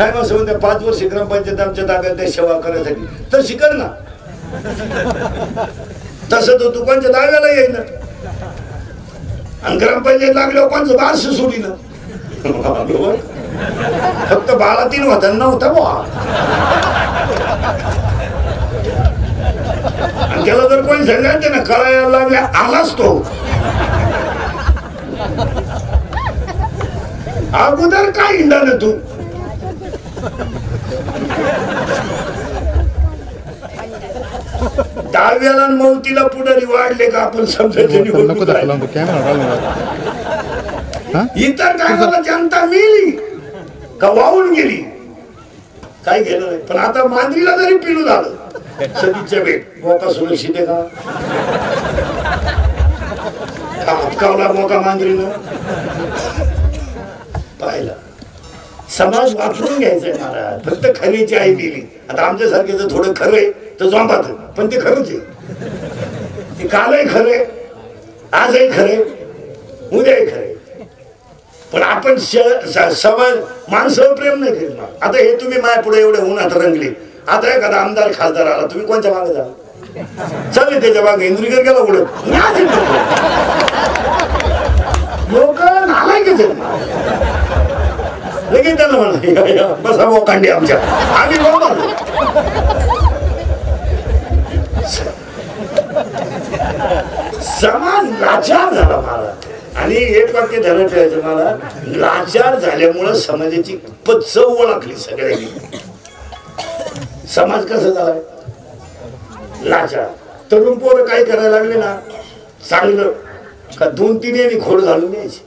काय मग म्हणते 5 वर्ष ग्रामपंचायत आमच्या ताब्यात आहे सेवा करायसाठी, तर शिकर ना. तसं तो तू कोणच्या दाव्याला येईन आणि ग्रामपंचायत लागल्यावर कोणचं बारस सोडी ना. फक्त 12-3 होता नव्हता बुवा. आणि त्याला जर कोणी सांगायचं ना कळायला लागल्या आलाच तो. अगोदर काय हिंडा ना तू. दहाव्याला मौतीला पुढारी वाढले का आपण समजायचं. इतर टायमाला जनता मिली का वाहून गेली काय गेलं नाही. पण आता मांजरीला जरी पिलू झालं सदिच्छा भेट मोका सुरक्षित आहे का हटकावला मोका मांजरीनं पाहिला. समाज वापरून घ्यायचंय महाराज. फक्त खरीची आई दिली. आता आमच्यासारखेच थोडं खरंय तर जॉम्बात, पण ते खरंच आहे. ते कालही खरे, आजही खरे, उद्याही खरे. पण आपण समाज माणसावर प्रेम नाही करणार. आता हे तुम्ही माया पुढे एवढे उन्हात रंगले. आता एखादा आमदार खासदार आला तुम्ही कोणत्या मागे जा चालेल त्याच्या मागे इंद्रिकर गेला उडत लोक नालाय की लगेच त्याला म्हणा बसा मोकांडी आमच्या आम्ही समाज लाचार झाला मला. आणि एक वाक्य ध्यानात ठेवायचं मला, लाचार झाल्यामुळं समाजाची चव ओळखली सगळ्यांनी. समाज कसा झालाय लाचार. तरुण पोरं काय करायला लागले ना चांगलं का 2-3 यांनी खोड घालून द्यायची.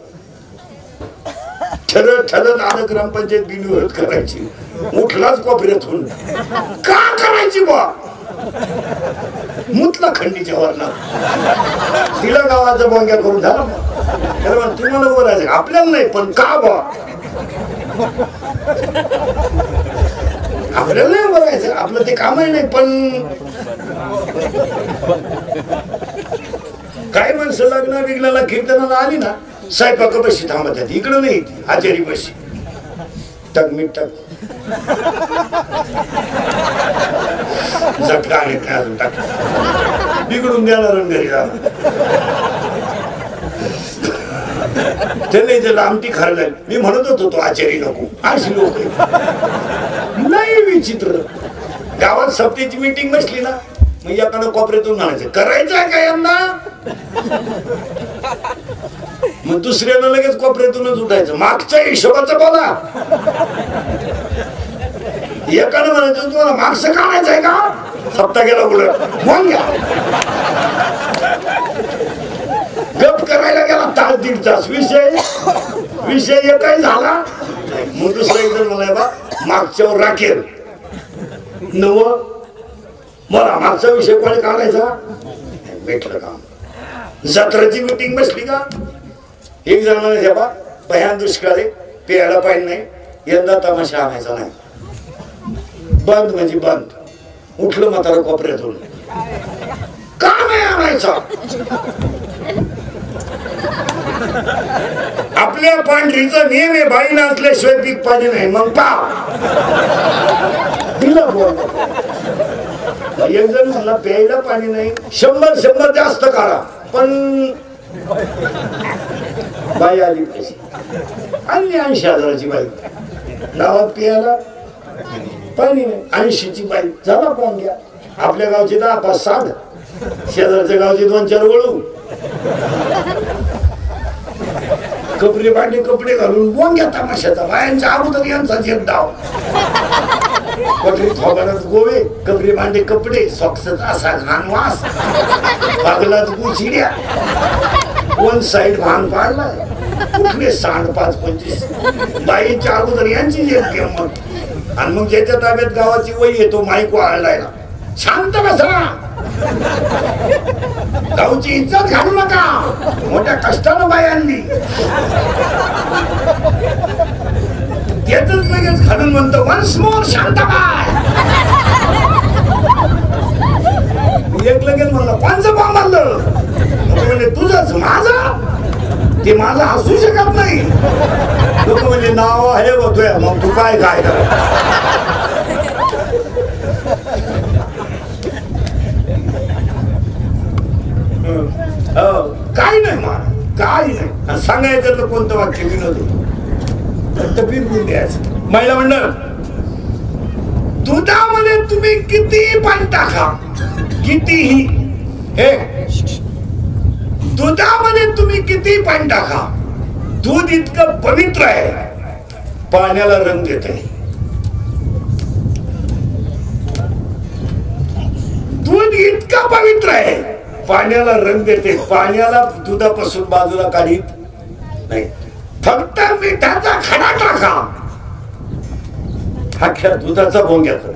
ठरत आलं ग्रामपंचायत बिनविरोध करायची. उठलाच कोपऱ्यातून का करायची बा मुतला खंडीच्या वरणात तिला गावाचा बोंग्या करून झाला. तुम्हाला उभं राहायचं आपल्याला नाही पण का बा आपल्याला नाही उभं राहायचं. आपलं ते कामही नाही पण काय माणसं लग्न विग्नाला कीर्तनाला आली ना स्वयंपाक बशी थांबत आहेत. इकडं नाही आचारी बशी टक मीठ टक झटका आणि अजून टाक बिघडून देणार घरी जा. त्याने त्याला आमटी खायला मी म्हणत होतो तो आचारी नको. अशी लोक नाही विचित्र. गावात सप्तेची मीटिंग बसली ना मग एखादं कोपऱ्यातून म्हणायचं करायचं का यांना. मग दुसऱ्यानं लगेच कोपऱ्यातूनच उठायचं मागच्या हिशोबाचं बोला. एकानं म्हणायचं तुम्हाला मागचं काढायचं आहे का सप्ताह गेला उलट मग घ्या. गप करायला गेला तास 1.5 तास विषय एकही झाला. मग दुसरा एकदम मला बा मागच्यावर राखेल नव मला मागचा विषय कोणी काढायचा भेटलं का. जत्राची मीटिंग बसली का एक जण म्हणायचं बा भयान दुष्काळ आहे प्यायला पाणी नाही यंदा तमाशा आणायचा नाही. बंद म्हणजे बंद. उठलं म्हातारा कोपऱ्यातून का नाही आणायचा. आपल्या पांढरीचा नियम आहे बाई नसल्याशिवाय पीक पाणी नाही. मग पा दिलं बोल. एक जण म्हणला प्यायला पाणी नाही 100 जास्त काढा पण बाई आली पैसे आणि 80,000ची बाई गावात प्यायला पाणी नाही. 80ची बाई झाला पाहून घ्या. आपल्या गावचे 10-5-7 शेजारच्या गावचे 2-4 वळू कपडे भांडे कपडे घालून बोंग्या तमाशाचा बायांच्या अगोदर यांचा एक डाव. पटरी थोबाडात गोवे कपडे भांडे कपडे सॉक्सच असा घाण वास बागलात गुचिड्या 1 साइड भांग पाडलाय. कुठले 5-25 बाईच्या अगोदर यांची एक किंमत. आणि मग ज्याच्या ताब्यात गावाची वही येतो माईक वाढलाय शांत बसा गावची इज्जत घालू नका. मोठ्या कष्टानं बाई आणली त्याच लगेच घालून म्हणतो वन्स मोर शांत बाय. एक लगेच म्हणलं कोणचं बॉम्ब मारलं म्हणजे तुझंच माझं ते माझं असू शकत नाही. लोक म्हणजे नाव आहे होतोय मग तू काय काय कर काय नाही मान काय नाही सांगायचं तर कोणतं वाक्य विनोद फक्त बिरकून द्यायचं. महिला मंडळ दुधामध्ये तुम्ही किती पाणी टाका कितीही हे दुधामध्ये तुम्ही किती पाणी टाका दूध इतकं पवित्र आहे पाण्याला रंग देते. दूध इतकं पवित्र आहे पाण्याला रंग देते. पाण्याला दुधापासून बाजूला काढीत नाही. फक्त मिठाचा खडा टाका अख्ख्या दुधाचा भोंग्याचा.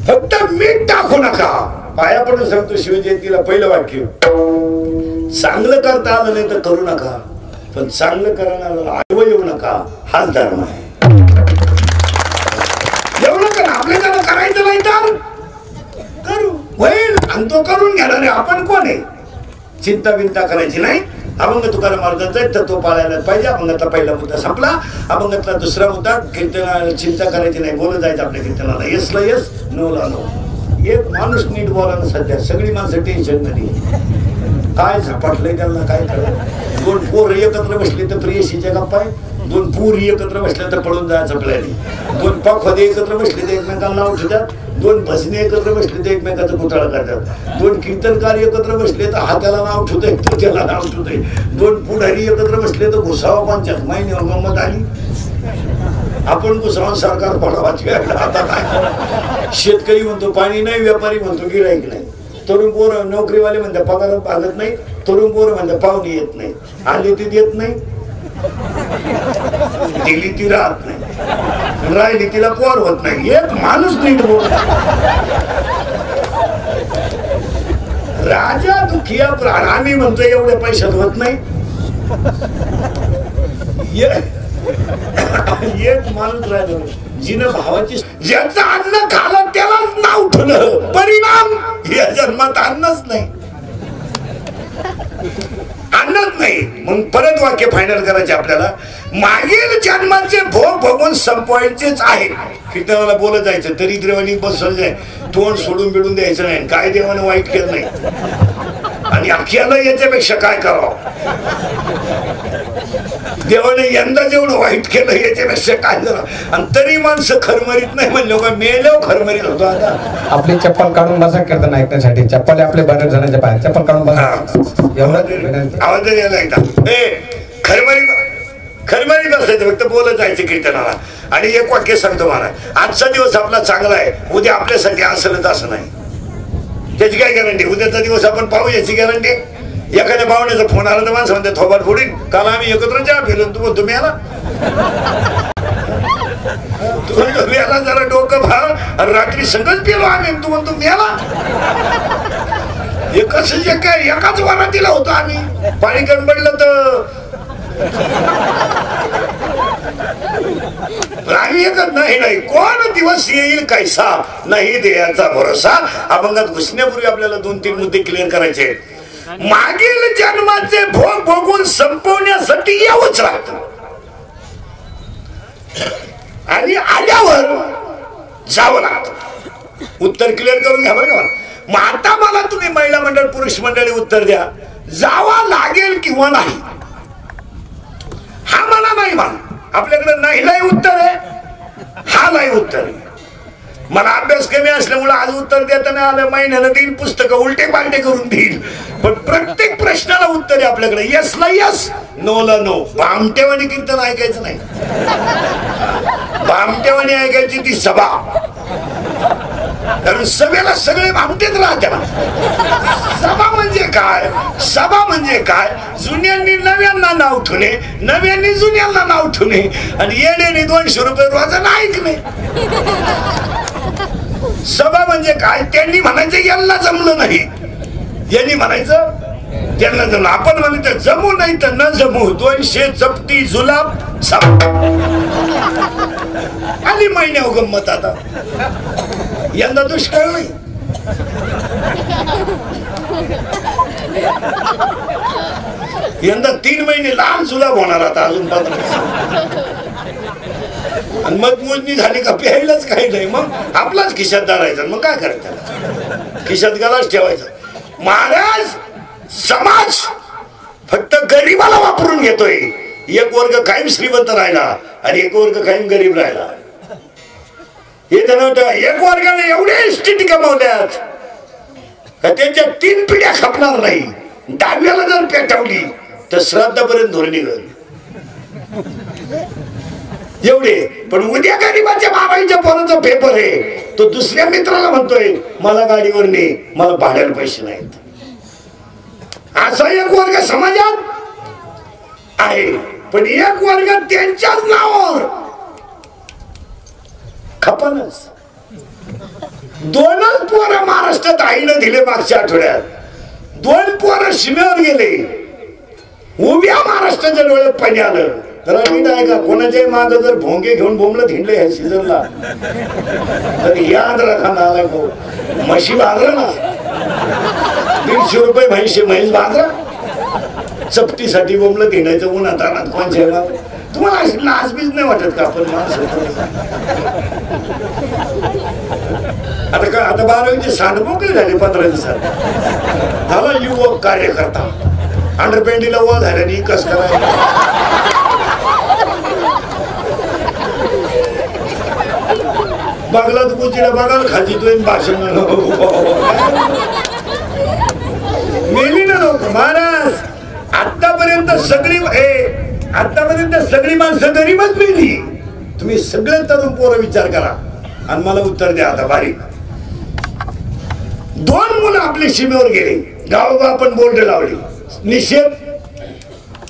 फक्त मीठ टाकू नका. पाया पडून सांगतो शिवजयंतीला पहिलं वाक्य चांगलं करता आलं नाही तर करू नका पण चांगलं करणाऱ्याला आडवं येऊ नका हाच धर्म आहे. एवढं करा आपल्याला करायचं नाही तर करू होईल आणि तो करून घेणार आहे. आपण कोण आहे चिंता बिंता करायची नाही. अभंग तुकाराम महाराजांचा तत्व पाळायला पाहिजे. अभंगातला पहिला मुद्दा संपला. अभंगातला दुसरा मुद्दा कीर्तनाला चिंता करायची नाही बोलत जायचं आपल्या कीर्तनाला. यसला यस नोला नो. एक माणूस नीट बोला ना सध्या सगळी माणसं टेन्शन मध्ये काय झपाटलंय त्यांना काय कळलं. दोन पोर एकत्र बसले तर प्रेयसीच्या गप्पा आहे. दोन पुरी एकत्र बसल्या तर पळून जायचं प्लॅनिंग. दोन पाखवादे एकत्र बसले तर एकमेकांना नाव ठेवतात. दोन भजने एकत्र बसले तर एकमेकांचा पुतळा करतात. दोन कीर्तनकार एकत्र बसले तर हाताला नाव ठेवतोय तर त्याला नाव ठेवतोय. दोन पुढारी एकत्र बसले तर घुसावा पंचायत महिन्यावर गंमत आली. आपण घुसावा सरकार पडावाची. आता काय शेतकरी म्हणतो पाणी नाही व्यापारी म्हणतो गिराईक नाही. तरुण पोर नोकरीवाले म्हणते पगार भागत नाही. तरुण पोर म्हणते पाहुणे येत नाही. आली ती देत नाही दिली ती राहत नाही राहिली तिला पोर होत नाही. एक माणूस नीट बोल. राजा दुखिया प्राण आम्ही म्हणतो एवढे पैशात होत नाही. एक माणूस राहिलो जिनं भावाची ज्याचं अन्न खालं त्यालाच नाव ठेवलं. परिणाम या जन्मात अन्नच नाही अन्नच नाही. मग परत वाक्य फायनल करायचे आपल्याला. मागील जन्माचे भोग भोगून संपवायचेच आहे. कीर्तनाला बोलत जायचं तरी देवानी बसलं जाय तोंड सोडून बिडून द्यायचं नाही. काय देवाने वाईट केलं नाही आणि अख्याला याच्यापेक्षा काय करावं. देवाने यंदा जेवढं वाईट केलं याच्यापेक्षा काय झालं आणि तरी माणसं खरमरीत नाही म्हणलं का मेल्यावर खरमरीत होतो. आता आपली चप्पल काढून बसा कीर्तन ऐकण्यासाठी. चप्पल आपले बरेच जणांच्या पाय चप्पल काढून बसा. आवाज यायला एकदा खरमरीत बसायचं फक्त बोलत जायचं कीर्तनाला. आणि एक वाक्य सांगतो मला आजचा दिवस आपला चांगला आहे उद्या आपल्यासाठी असलच असं नाही. त्याची काय गॅरंटी. उद्याचा दिवस आपण पाहू याची गॅरंटी. एखाद्या पाहुण्याचा फोन आला तर माणसं म्हणते थोबाड फोडीन. काल आम्ही एकत्र चहा पिलो तू म्हणतो मी आला तू म्हणतो मी आला जरा डोकं भा रात्री संगच पिलो आम्ही. तू म्हणतो मी आला. एकच काय एकाच वरातीला होतो आम्ही. पाणी कमी पडलं तर आम्ही एकच नाही. कोण दिवस येईल कैसा नाही देयाचा भरोसा. अभंगात घुसण्यापूर्वी आपल्याला 2-3 मुद्दे क्लिअर करायचे. मागील जन्माचे भोग भोगून संपवण्यासाठी यावंच लागतं आणि आल्यावर जावं लागतं. उत्तर क्लिअर करून घ्या बरं का. मग आता मला तुम्ही महिला मंडळ पुरुष मंडळी उत्तर द्या. जावा लागेल किंवा नाही हा मला नाही म्हणा. आपल्याकडे नाही उत्तर आहे हा नाही उत्तर आहे. मला अभ्यास कमी असल्यामुळे आज उत्तर देताना आलं महिन्यानं देईल पुस्तकं उलटे पालटे करून देईल पण प्रत्येक प्रश्नाला उत्तर आहे आपल्याकडे. यसला यस नोला नो. भामटेवाणी कीर्तन ऐकायचं नाही. भामटेवाणी ऐकायची ती सभा. कारण सभेला सगळे भामटेच राहते ना. सभा म्हणजे काय. सभा म्हणजे काय जुन्यांनी नव्यांना नाव ठेवणे नव्यांनी जुन्यांना नाव ठेवणे आणि येण्याने 200 रुपये रोजानं ऐकणे. सभा म्हणजे काय. त्यांनी म्हणायचं यांना जमलं नाही यांनी म्हणायचं त्यांना जमलं. आपण म्हणायचं जमू नाही तर न जमू 200 चपटी जुलाब आली महिन्यावर गंमत. आता यंदा दुष्काळ नाही यंदा 3 महिने लहान सुद्धा होणार आता अजून 15. आणि मग मोजणी झाली का प्यायलाच काही नाही, मग आपलाच खिशात धरायचं. मग काय करायचं, खिशात गलाच ठेवायचं. महाराज समाज फक्त गरीबाला वापरून घेतोय. एक वर्ग कायम श्रीमंत राहिला आणि एक वर्ग कायम गरीब राहिला. हे त्यानं एक वर्गाने एवढे इस्टेटी कमावल्यात का त्यांच्या 3 पिढ्या खपणार नाही. 10व्याला जर पेटवली तर श्राद्धापर्यंत धोरण निघल एवढे. पण उद्या गरीबाच्या बाबाईच्या पोराचा पेपर आहे, तो दुसऱ्या मित्राला म्हणतोय मला गाडीवर ने, मला भाड्याला पैसे नाहीत. असा एक वर्ग समाजात आहे. पण एक वर्ग त्यांच्याच नावावर खपनच. 2च पोरं महाराष्ट्रात आईनं दिले मागच्या आठवड्यात. 2 पोरं सीमेवर गेले. उभ्या महाराष्ट्राच्या डोळ्यात पाणी आलं. तर नीट आहे का, कोणाच्याही माग जर भोंगे घेऊन बोंबलत हिंडले ह्या सीझनला तर याद राखा ना. म्हशी बांधरा ना, 150 रुपये म्हैस बांधरा. चपटीसाठी बोंबलत हिंडायचं उन्हात आणत कोणच्या. तुम्हाला लाजबीज नाही वाटत का आपण माणसं. आता का आता 12वीचे सांडमोकळे झाले 15 दिवसात. झाला युवक कार्यकर्ता अंडरपेंडीला व झाल्याने कस करायला. बगलात कुचिडा बघाल खाजीतोय भाषण मेली ना लोक. महाराज आतापर्यंत सगळी माणसं गरीबच मेली. तुम्ही सगळे तरुण पोरं विचार करा आणि मला उत्तर द्या. आता बारीक 2 मुलं आपल्या सीमेवर गेले. गावोगाव आपण बोर्ड लावली, निषेध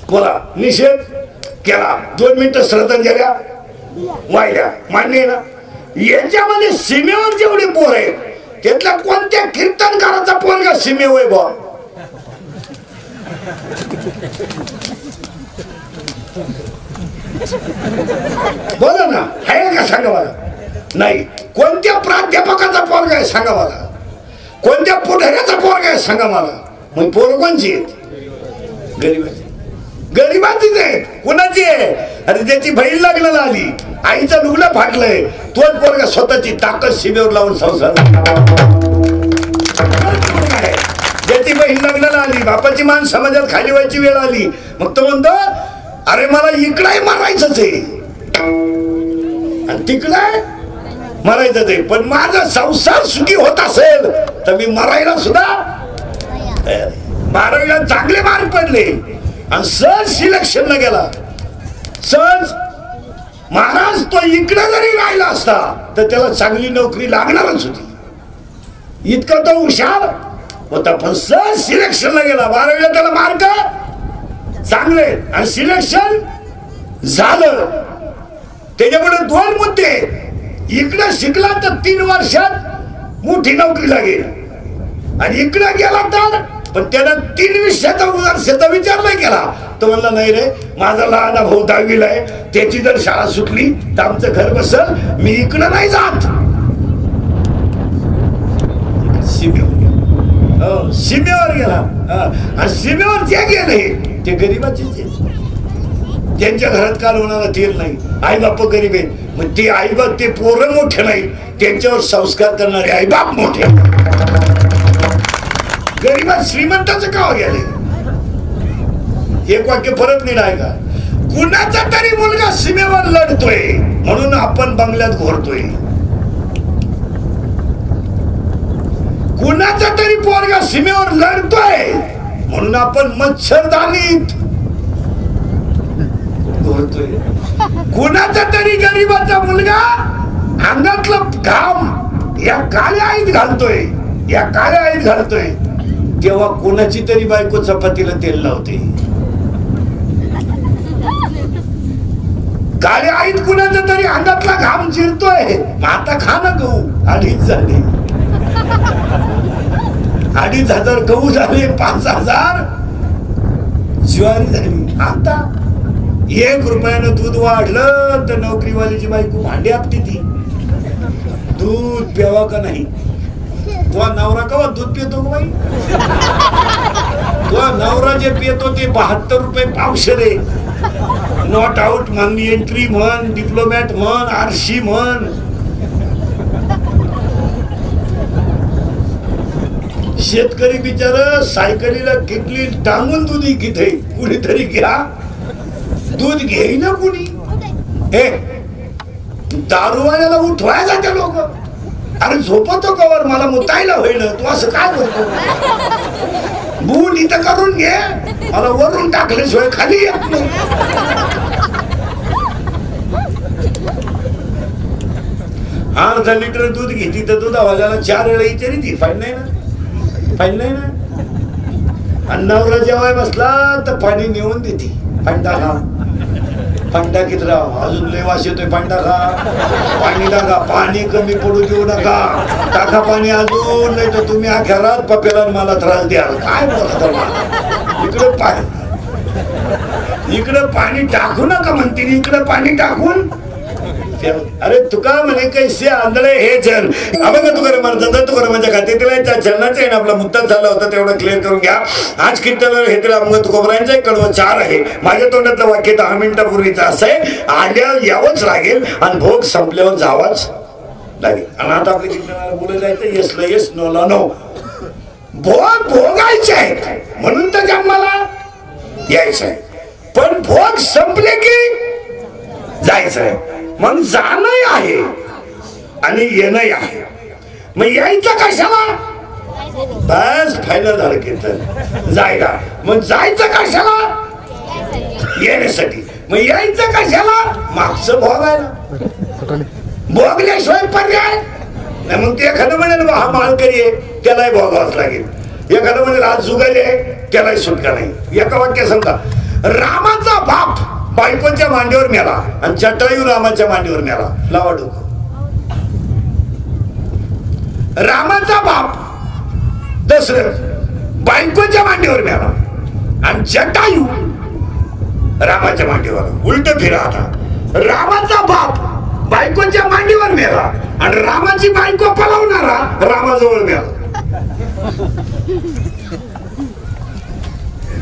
बोला, निषेध केला. 2 मिनिटं श्रद्धांजल्या वाहिल्या. मान्य आहे ना. याच्यामध्ये सीमेवर जेवढे पोर आहेत त्यातल्या कोणत्या कीर्तनकाराचा पोरगा सीमेवर बा बोला ना, आहे का सांगा मला. नाही. कोणत्या प्राध्यापकाचा पोरगा आहे सांगा मला. कोणत्या पुढाऱ्याचा पोरगा आहे सांगा मला. मग पोरं कोणची आहेत? गरीबाची. गरीबाचीच आहे. कुणाची आहे? अरे ज्याची बहीण लग्नाला आली, आईचा लुगडा फाटलंय, तोच पोरगा स्वतःची ताकद सीमेवर लावून संसार. ज्याची बहीण लग्नाला आली, बापाची मान समाजात खाली व्हायची वेळ आली, मग तो म्हणतो अरे मला इकडे मारायचंच आहे आणि तिकडे मरायचंच आहे. पण माझा संसार सुखी होत असेल तर मी मरायला सुद्धा. 12वीला चांगले मार्क पडले आणि सहज सिलेक्शनला गेला. सहज. महाराज तो इकडे जरी राहिला असता तर त्याला चांगली नोकरी लागणारच होती. इतका तो हुशार होता. पण सहज सिलेक्शनला गेला. 12वीला त्याला मार्क चांगले आणि सिलेक्शन झालं. त्याच्यामुळे 2 मुद्दे. इकडे शिकला तर 3 वर्षात मोठी नोकरी लागेल आणि इकडे गेला तर. पण त्यानं 3 विषयाचा विचार नाही केला. तो म्हणला नाही रे, माझा लहान भाऊ 10वीला आहे, त्याची जर शाळा सुटली तर आमचं घर बसल, मी इकडं नाही जात. सीमेवर गेला. सीमेवर गेला. आणि सीमेवर जे गेले ते गरीबाचेच आहेत. त्यांच्या घरात कालवणारा तेल नाही, आई बाप गरीब आहेत. मग ते आई बाप, ते पोरं मोठे नाही, त्यांच्यावर संस्कार करणारे आई बाप मोठे. गरीबात श्रीमंताचं का गेले. एक वाक्य परत नाही आहे का. कुणाचा तरी मुलगा सीमेवर लढतोय म्हणून आपण बंगल्यात घोरतोय. कुणाचा तरी पोरगा सीमेवर लढतोय म्हणून आपण मच्छरदानीत घोरतोय. कुणाचा तरी गरीबाचा मुलगा अंगातला घाम या काळ्या आईत घालतोय, या काळ्या आईत घालतोय. तेव्हा कोणाची तरी बायको चपातीला तेल लावते. काळ्या आईत कुणाचा तरी अंगातला घाम चिरतोय. आता खा ना गहू. 2.5 झाले. 2,500 गहू झाले. 5,000 ज्वारी झाली. आता 1 रुपयानं दूध वाढलं तर नोकरीवालीची बायको भांडी आपटी ती. दूध प्यावा का नाही. तो नवरा कवा दूध पितो का बाई? तो नवरा जे पितो ते 72 रुपये पावशेर आहे. नॉट आउट म्हण, एंट्री म्हण, डिप्लोमॅट म्हण, आरशी म्हण. शेतकरी बिचारा सायकलीला किटली टांगून दूध घेते. कुणीतरी घ्या, दूध घेईना कुणी. हे दारूवाल्याला उठवाय जाते लोक. अरे झोपतो कवर, मला मुतायला होईल. तू असं काय करतो? बूट इथं करून घे, मला वरून टाकल्याशिवाय खाली येत नाही. अर्धा लिटर दूध घेतली तर दुधावाल्याला 4 वेळा विचारी ती. फाईन नाही ना, फाईन नाही ना. आणि नवरा जेवाय बसला तर पाणी नेऊन देते. पाणी टाका, पाणी टाकीत राहा. अजून लय वास येतोय, पाणी टाका, पाणी टाका. पाणी कमी पडू देऊ नका. टाका पाणी अजून, नाही तर तुम्ही अख्या रात पप्याला मला त्रास द्याल. काय बोलत मला? इकडे पाणी, इकडे पाणी टाकू नका म्हणते, इकडे पाणी टाकून. अरे तुका म्हणे कैसे आंधळे हे जन. बघा तुकाराम महाराजांचा तुकारामांच्या खात्यातील चलनाचा आहे ना आपला मुद्दा झाला होता, तेवढा क्लिअर करून घ्या. आज कीर्तन हे तिला मग तुकोबरायांचा कडवं 4 आहे. माझ्या तोंडातलं वाक्य 10 मिनिटापूर्वीचं असं आहे, आल्यावर यावंच लागेल आणि भोग संपल्यावर जावाच लागेल. आणि आता आपल्या कीर्तनाला बोलत जायचं, येसला येस, नोला नो. भोग भोगायचे आहे म्हणून तर जन्माला यायचं आहे. पण भोग संपले की जायचंय. मग जाणं आहे आणि येणं आहे. मग यायचं कशाला? बस फायनल झालं कीर्तन, जायला. मग जायचं कशाला? येण्यासाठी. मग यायचं कशाला? मागचं भोगायला. भोगल्याशिवाय पर्याय नाही. मग ते एखादं म्हणेल हा मालकरी आहे, त्यालाही भोगावंच लागेल. एखादं म्हणेल आज जुगारी आहे, त्यालाही सुटका नाही. एका वाक्य सांगा, रामाचा बाप बायकोच्या मांडीवर मेला आणि जटायू रामाच्या मांडीवर मेला. लावा डोकं. रामाचा बाप दशरथ बायकोच्या मांडीवर मेला आणि जटायू रामाच्या मांडीवर. उलट फिरा आता. रामाचा बाप बायकोच्या मांडीवर मेला आणि रामाची बायको पळवणारा रामाजवळ मेला.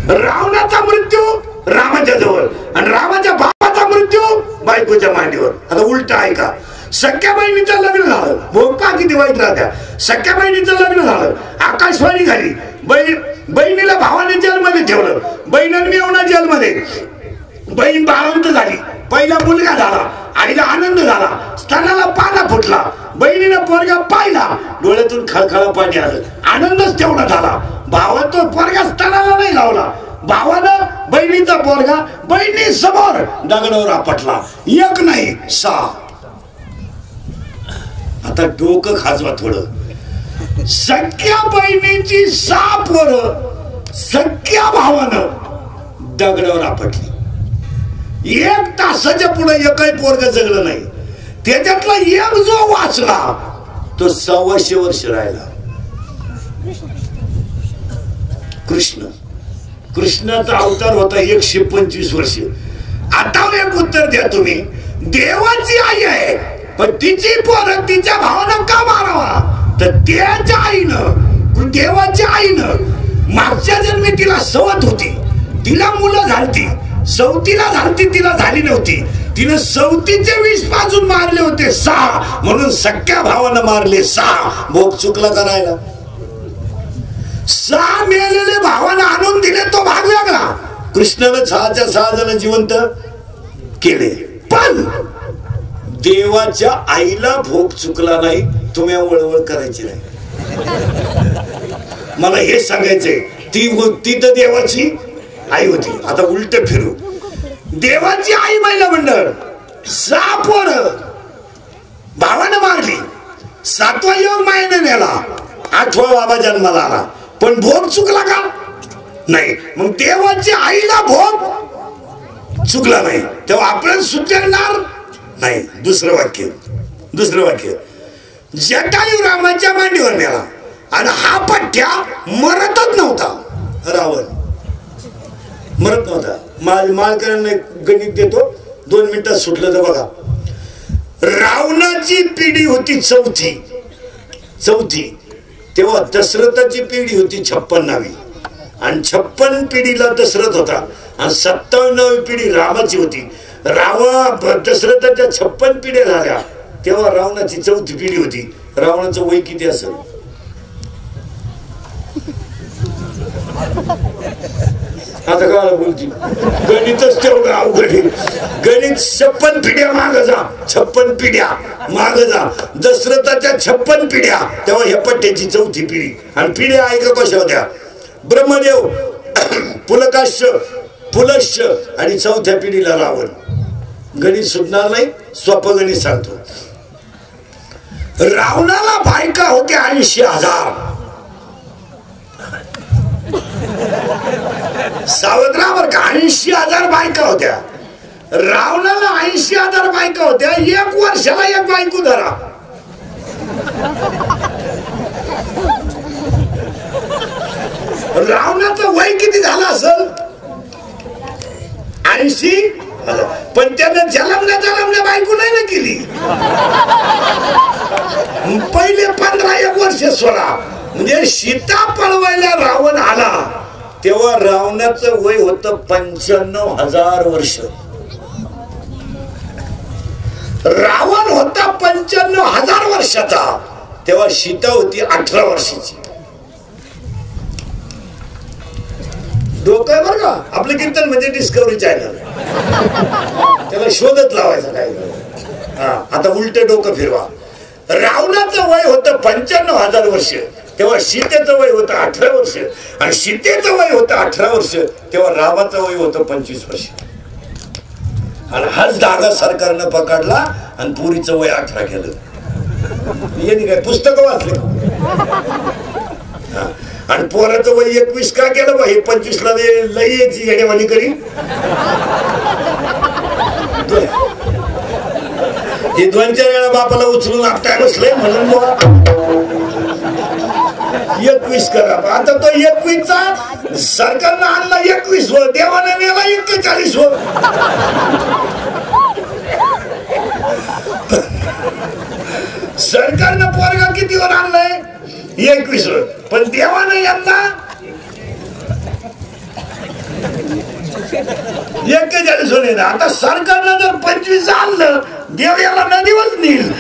रावणाचा मृत्यू रामाच्या जवळ आणि रामाच्या बापाचा मृत्यू बायकोच्या मांडीवर. आता उलट आहे का? सख्या बहिणीचं लग्न झालं, भोगपा किती वाईट राहत्या. सख्या बहिणीचं लग्न झालं, आकाशवाणी झाली. बहिणीला भावाने जेलमध्ये ठेवलं, बहिणीने मेवणा जेलमध्ये. बहीण बाळवंत झाली, पहिला मुलगा झाला, आईला आनंद झाला, स्तनाला पाना फुटला. बहिणीनं पोरगा पाहिला, डोळ्यातून खळखळा पाणी आलं, आनंदच तेवढा झाला. भावा तो पोरगा स्तनाला नाही लावला. भावानं बहिणीचा पोरगा बहिणी समोर दगडावर आपटला. 1 नाही 6. आता डोकं खाजवा थोडं. सख्या बहिणीची 6 पोरं सख्या भावानं दगडावर आपटली. 1 तासाच्या पुढे एकही पोरगा जगलं नाही. त्याच्यातला एक जो वाचला तो 125 वर्ष राहिला. कृष्णाचा अवतार होता 125 वर्ष. आता एक उत्तर द्या तुम्ही. देवाची आई आहे पण तिची पोरं तिच्या भावानं का मारावा? तर त्याच्या आईनं, देवाच्या आईनं मागच्या जन्मी तिला सवत होती, तिला मुलं झालती. सवतीला झालती, तिला झाली नव्हती. तिनं सवतीचे 20 पाजून मारले होते 6, म्हणून सख्या भावानं मारले 6. भोग चुकला करायला. 6 मेलेले भावानं आणून दिले, तो भाग वेगळा. कृष्णानं 6च्या 6 जण जिवंत केले. पण देवाच्या आईला भोग चुकला नाही. तुम्ही वळवळ करायची नाही. मला हे सांगायचंय, ती तर देवाची आई होती. आता उलट फिरू. देवाची आई महिला मंडळ 6 पोरं भावानं मारली. 7वा योग मायाने नेला, 8वा बाबा जन्माला आला. पण भोग चुकला का? नाही. मग देवाची आईला भोग चुकला नाही, तेव्हा आपण सुटणार नाही. दुसरं वाक्य, जटायू रामाच्या मांडीवर नेला आणि हा पठ्ठ्या मरतच नव्हता. रावण मरत नव्हता. मालकऱ्यांना गणित देतो, 2 मिनिटात सुटलं तर बघा. रावणाची पिढी होती 4थी. तेव्हा दशरथाची पिढी होती 56वी आणि 56 पिढीला दशरथ होता आणि 57वी पिढी रामाची होती. दशरथाच्या 56 पिढ्या झाल्या तेव्हा रावणाची 4थी पिढी होती. रावणाचं वय किती असेल? आता काय बोलती गणितच तेवढं अवघड आहे. गणित 56 पिढ्या माग जा, 56 पिढ्या माग जा. दशरथाच्या 56 पिढ्या तेव्हा ह्या पट्ट्याची 4थी पिढी. आणि पिढ्या ऐका कशा होत्या? ब्रह्मदेव, पुलकाश्य, पुलश्य आणि 4थ्या पिढीला रावण. गणित सुटणार नाही, सोपं गणित सांगतो. रावणाला बायका होत्या 80,000. सावत्रावर 80,000 बायका होत्या. रावणाला 80,000 बायका होत्या. 1 वर्षाला 1 बायको धरा. रावणाचं वय किती झालं असेल? 80. पण त्यानं जलमल्या बायको नाही ना केली. पहिले 15-1 वर्ष सोडा. म्हणजे सीता पळवायला रावण आला तेव्हा रावणाचं वय होतं 95,000 वर्ष. रावण होता 95,000 वर्षाचा तेव्हा सीता होती 18 वर्षाची. डोकं आहे बरं का आपलं कीर्तन म्हणजे डिस्कवरी चॅनल. त्याला शोधत लावायचं काय. आता उलटे डोकं फिरवा. रावणाचं वय होतं 95,000 वर्ष तेव्हा सीतेचं वय होतं 18 वर्ष आणि सीतेचं वय होतं 18 वर्ष तेव्हा रामाचं वय होतं 25 वर्ष. आणि हाच धागा सरकारनं पकडला आणि पुरीचं वय 18 केलं. यांनी काय पुस्तकं वाचले? आणि पोराचं वय 21 का केलं? हे 25ला लई याची येणेवाणी करी. हे 2-4 वेळा बापाला उचलून आपटाय बसले म्हणून 21 करा. आता तो 21चा सरकारनं आणला 21 वर, देवाने नेला 41 वर. सरकारनं पोरगा कितीवर आणलाय? 21 वर. पण देवाने यांना 41 वर येणार. आता सरकारनं जर 25 आणलं देव याला नदीवर नेईल.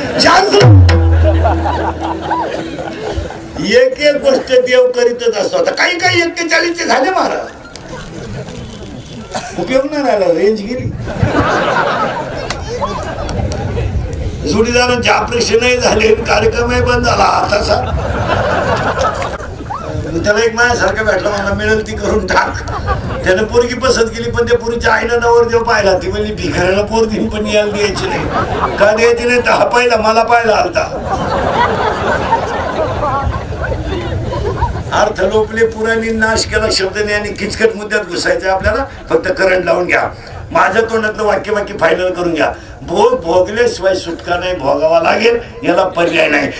एक गोष्ट देव करीतच असतो. आता काही 41 झाले महाराज. उपयोग नाही राहिला, रेंज गेली. जोडीदारांचे ऑपरेशन झाले, कार्यक्रमही बंद झाला. तसा त्याला एक माझ्यासारखं भेटला, मला मिळेल ती करून टाक. त्याने पोरगी पसंत केली पण त्या पोरीच्या आईनं नवरदेव पाहिला. ती म्हणजे भिकाऱ्याला पोर देऊन पण यायला द्यायची नाही. का द्यायची नाही? तर हा पाहिला, मला पाहिला आलता. अर्थ लोपले पुराणी नाश केला शब्दाने आणि किचकट मुद्द्यात घुसायचं. आपल्याला फक्त करंट लावून घ्या. माझ्या तोंडातलं वाक्य फायनल करून घ्या. भोग भोगल्याशिवाय सुटका नाही, भोगावा लागेल, याला पर्याय नाही.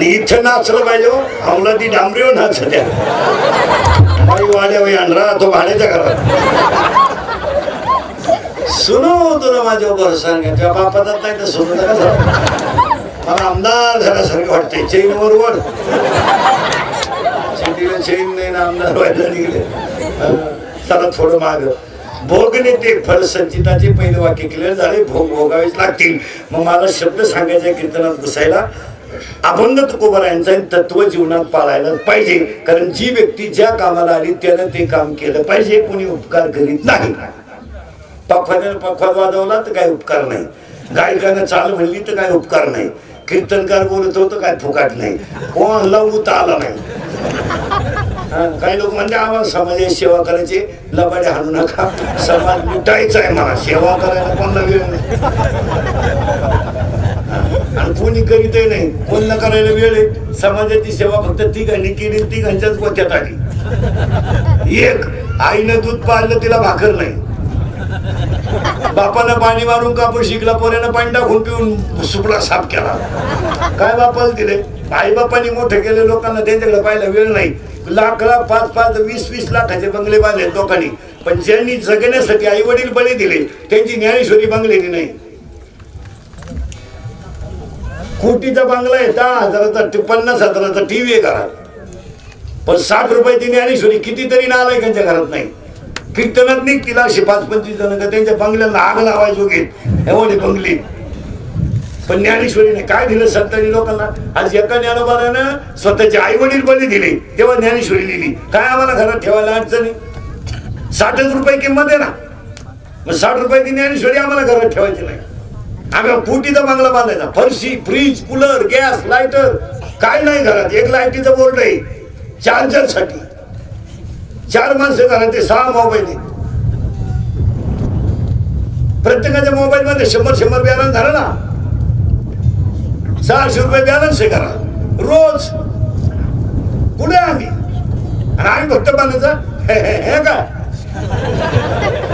इथं नाचलं पाहिजे. आम्हाला ती डांबरीवर नाचत्या बाई वाड्या आणला तो भाड्याच्या घरात. सुनो तुला माझ्या भरोसा त्या बापाचा नाही तर सुनू नका. मला आमदार झाल्यासारखं वाटतंय. चैन बरोबर शेतीला चैन नाही ना, आमदार व्हायला निघले. चला थोडं माग. भोगने ते फलसंचिताचे पहिले वाक्य क्लिअर झाले. भोग भोगावेच लागतील. मग मला शब्द सांगायचे कीर्तनात घुसायला. अभंग तुकोबारायांचा तत्व जीवनात पाळायला पाहिजे. कारण जी व्यक्ती ज्या कामाला आली त्यानं ते काम केलं पाहिजे. कोणी उपकार करीत नाही. पखवाद्यानं पखवाद वाजवला तर काही उपकार नाही. गायकानं चाल म्हणली तर काही उपकार नाही. कीर्तनकार बोलत होतं काय फुकाट नाही, कोणाला उता आला नाही. काही लोक म्हणते आम्हाला समाजाची सेवा करायची, लबाडे हाणू नका, समाज लुटायचा आहे, मला सेवा करायला कोणाला वेळ नाही आणि कोणी करीतही नाही. कोणाला करायला वेळ आहे? समाजाची सेवा फक्त तिघांनी केली, तिघांच्याच गोत्यात आली. एक आईनं दूध पाजलं, तिला भाकर नाही. बापानं पाणी मारून कापूर शिकला, पोऱ्यानं पाणी टाकून पिऊन सुपडा साफ केला. काय बापाला दिले? आई बापांनी मोठे केले लोकांना, त्यांच्याकडे पाहायला वेळ नाही. लाख 5-20 लाखाचे बंगले बांधले लोकांनी, पण ज्यांनी जगण्यासाठी आई वडील बळी दिले त्यांची ज्ञानेश्वरी बंगलेली नाही. कोटीचा बंगला आहे, 10,000चा 50,000चा टीव्ही आहे घरात, पण 60 रुपयाची ज्ञानेश्वरी कितीतरी नालायकांच्या घरात नाही. कीर्तनात निघतील असे 5-25 जण का त्यांच्या बंगल्याला आग लावायचो घेत एवढे बंगले, पण ज्ञानेश्वरीने काय दिलं संतांनी लोकांना? आज एका ज्ञानोबानं स्वतःचे आई वडील बळी दिले तेव्हा ज्ञानेश्वरी लिहिली. काय आम्हाला घरात ठेवायला अडचणी? 60 रुपये किंमत आहे ना, मग 60 रुपयाची ज्ञानेश्वरी आम्हाला घरात ठेवायची नाही. आम्ही कोटीचा बंगला बांधायचा, फरशी, फ्रीज, कूलर, गॅस, लायटर काय नाही घरात. एक लाईटीचा बोर्ड आहे चार्जर साठी, 4 माणसं घरात, 6 मोबाईल. प्रत्येकाच्या मोबाईल मध्ये 100 बॅलन्स झाला ना, 600 रुपये बॅलन्स आहे करा रोज. कुठे आम्ही? आणि आम्ही फक्त पाण्याचा हे का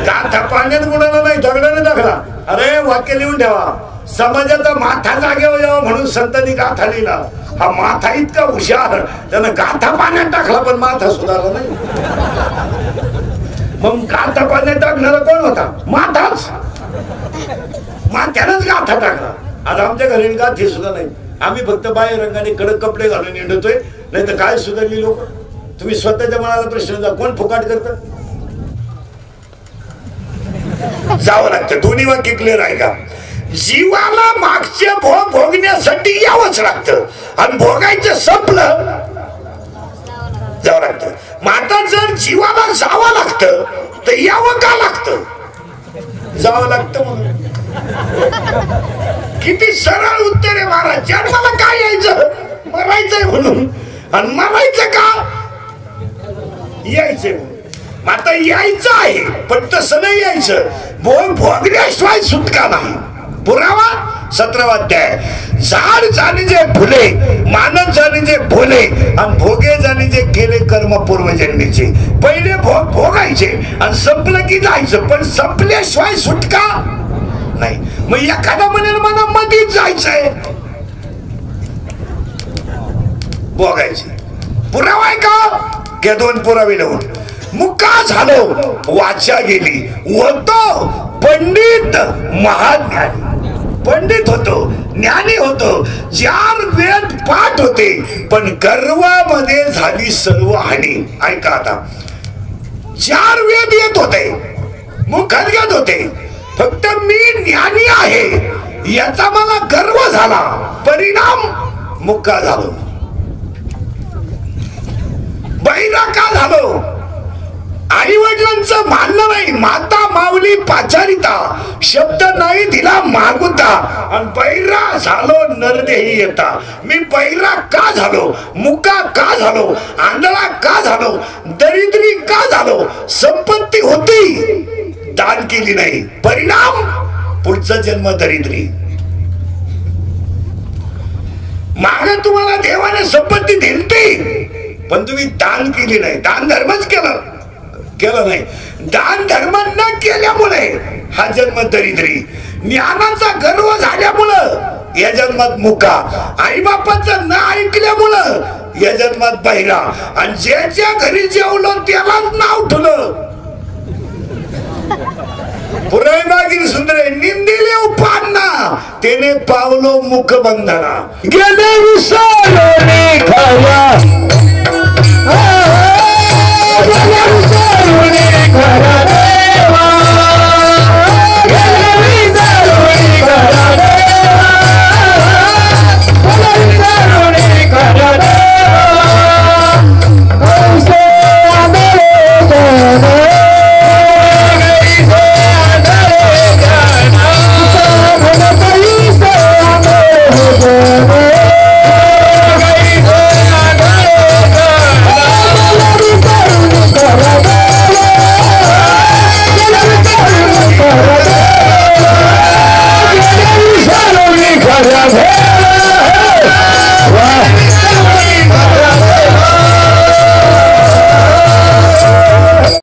गाथा पाण्यात बुडाला नाही, दगडाने टाकला. अरे वाक्य लिहून ठेवा, समाजाचा माथा जागेवर यावा म्हणून संतांनी गाथा लिहिला. हा माथा इतका हुशार, त्यानं गाथा पाण्यात टाकला पण माथा सुधारला नाही. मग गाथा पाण्यात टाकणारा कोण होता? माथाच. माथ्यानंच गाथा टाकला. आज आमच्या घरी गाठी सुद्धा नाही, आम्ही फक्त बाहेर रंगाने कडक कपडे घालून निंडतोय. नाही तर काय सुधारली लोक? तुम्ही स्वतःच्या मनाला प्रश्न जा, कोण फुकाट करत? जावं लागतं. दोन्ही वाक्य क्लिअर आहे का? जीवाला मागचे भोग भोगण्यासाठी यावंच लागतं, आणि भोगायचं संपलं जावं लागतं. माता जर जीवाला जावं लागतं तर यावं का लागतं? जावं लागतं म्हणून. किती सरळ उत्तर आहे महाराज. जन्माला काय यायचं? मरायचंय म्हणून. आणि मरायचं का? यायचंय म्हणून. आता यायचं आहे पण तसं नाही यायचं. भोग भोगल्याशिवाय सुटका नाही. पुरावा 17वा अध्याय. झाड जाणे जे फुले, मानत जाणे जे भोले, आणि भोगे जाणे जे केले कर्म पूर्वजन्मीचे. पहिले भोग भोगायचे आणि संपलं की जायचं, पण संपल्याशिवाय सुटका नाही. मग एखादा म्हणेल मला मधीच जायचंय, भोगायचे. पुरावा आहे का? घ्या 2 पुरावे लावून. मुका झालो, वाचा गेली, होतो पंडित महाज्ञानी. पंडित होतो, ज्ञानी होतो, 4 वेद पाठ होते, पण गर्वामध्ये झाली सर्व हानी. ऐका आता, 4 वेद येत होते, मुखात घेत होते, फक्त मी ज्ञानी आहे याचा मला गर्व झाला, परिणाम मुक्का झालो. बहिरा का झालो? आई वडिलांचं मानलं नाही, माता माऊली पाचारिता, शब्द नाही दिला मागुता, आणि बैरा झालो नरदेही येता. मी बैरा का झालो? मुका का झालो? आंधळा का झालो? दरिद्री का झालो? संपत्ती होती, दान केली नाही, परिणाम पुढचा जन्म दरिद्री. मागे तुम्हाला देवाने संपत्ती दिलती, पण तुम्ही दान केली नाही, दान धर्मच केलं नाही. दान धर्म न केल्यामुळे हा जन्म दरिद्री. ज्ञानाचा गर्व झाल्यामुळं या जन्मात मुका, आई बापाचं न ऐकल्यामुळं या जन्मात बहिरा, आणि ज्याच्या घरी जेवलो त्यालाच नाव ठेवलं. पुराय मागील सुंदर निंदिले उपांना, तेने पावलो मुख बंधना. गेले विसरले खाया, राधे